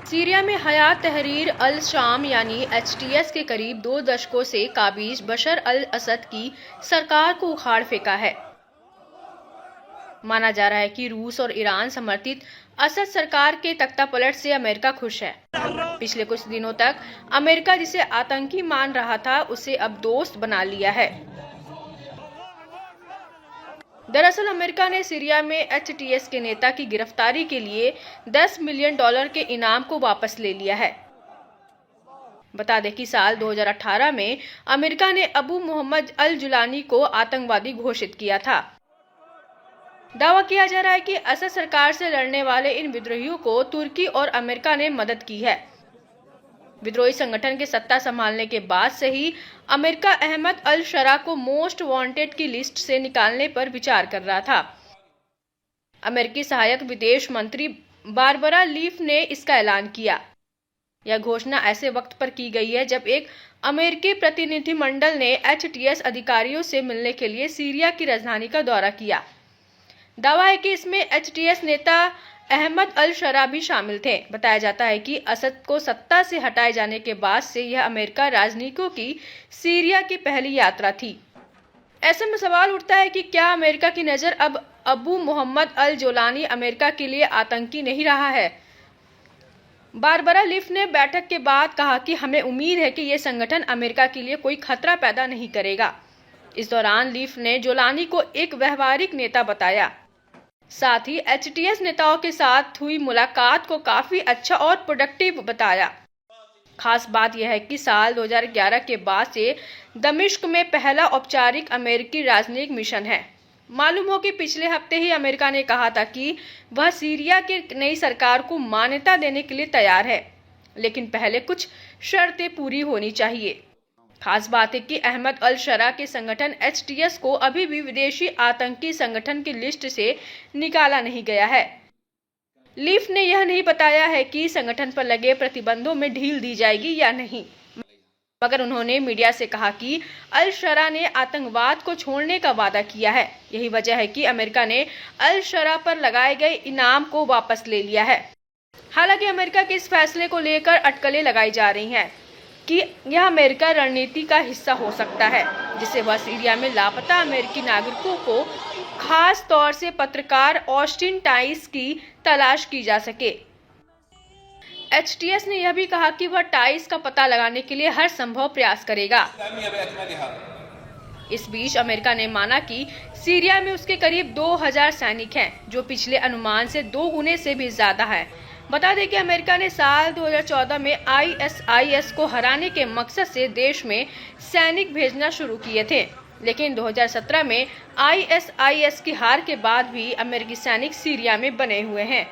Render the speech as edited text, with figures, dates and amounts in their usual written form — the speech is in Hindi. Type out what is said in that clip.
सीरिया में हयात तहरीर अल शाम यानी HTS के करीब 2 दशकों से काबिज बशर अल असद की सरकार को उखाड़ फेंका है। माना जा रहा है कि रूस और ईरान समर्थित असद सरकार के तख्तापलट से अमेरिका खुश है। पिछले कुछ दिनों तक अमेरिका जिसे आतंकी मान रहा था, उसे अब दोस्त बना लिया है। दरअसल अमेरिका ने सीरिया में HTS के नेता की गिरफ्तारी के लिए $10 मिलियन के इनाम को वापस ले लिया है। बता दें कि साल 2018 में अमेरिका ने अबू मोहम्मद अल जुलानी को आतंकवादी घोषित किया था। दावा किया जा रहा है कि असद सरकार से लड़ने वाले इन विद्रोहियों को तुर्की और अमेरिका ने मदद की है। विद्रोही संगठन के सत्ता संभालने के बाद से ही अमेरिका अहमद अल शरा को मोस्ट वांटेड की लिस्ट से निकालने पर विचार कर रहा था। अमेरिकी सहायक विदेश मंत्री बारबरा लीफ ने इसका ऐलान किया। यह घोषणा ऐसे वक्त पर की गई है जब एक अमेरिकी प्रतिनिधिमंडल ने HTS अधिकारियों से मिलने के लिए सीरिया की राजधानी का दौरा किया। दावा है कि इसमें HTS नेता अहमद अल शरा भी शामिल थे। बताया जाता है कि असद को सत्ता से हटाए जाने के बाद से यह अमेरिका राजनयिकों की सीरिया की पहली यात्रा थी। ऐसे में सवाल उठता है कि क्या अमेरिका की नज़र अब अबू मोहम्मद अल जोलानी अमेरिका के लिए आतंकी नहीं रहा है। बारबरा लीफ ने बैठक के बाद कहा कि हमें उम्मीद है कि यह संगठन अमेरिका के लिए कोई खतरा पैदा नहीं करेगा। इस दौरान लीफ ने जोलानी को एक व्यवहारिक नेता बताया। साथ ही HTS नेताओं के साथ हुई मुलाकात को काफी अच्छा और प्रोडक्टिव बताया। खास बात यह है कि साल 2011 के बाद से दमिश्क में पहला औपचारिक अमेरिकी राजनयिक मिशन है। मालूम हो कि पिछले हफ्ते ही अमेरिका ने कहा था कि वह सीरिया की नई सरकार को मान्यता देने के लिए तैयार है, लेकिन पहले कुछ शर्तें पूरी होनी चाहिए। खास बात है कि अहमद अल शरा के संगठन HTS को अभी भी विदेशी आतंकी संगठन की लिस्ट से निकाला नहीं गया है। लीफ ने यह नहीं बताया है कि संगठन पर लगे प्रतिबंधों में ढील दी जाएगी या नहीं, मगर उन्होंने मीडिया से कहा कि अल शरा ने आतंकवाद को छोड़ने का वादा किया है। यही वजह है कि अमेरिका ने अल शरा पर लगाए गए इनाम को वापस ले लिया है। हालांकि अमेरिका के इस फैसले को लेकर अटकलें लगाई जा रही हैं कि यह अमेरिका रणनीति का हिस्सा हो सकता है, जिससे वह सीरिया में लापता अमेरिकी नागरिकों को, खास तौर से पत्रकार ऑस्टिन टाइस की तलाश की जा सके। HTS ने यह भी कहा कि वह टाइस का पता लगाने के लिए हर संभव प्रयास करेगा। इस बीच अमेरिका ने माना कि सीरिया में उसके करीब 2000 सैनिक हैं, जो पिछले अनुमान से 2 गुने से भी ज्यादा है। बता दें कि अमेरिका ने साल 2014 में ISIS को हराने के मकसद से देश में सैनिक भेजना शुरू किए थे, लेकिन 2017 में ISIS की हार के बाद भी अमेरिकी सैनिक सीरिया में बने हुए हैं।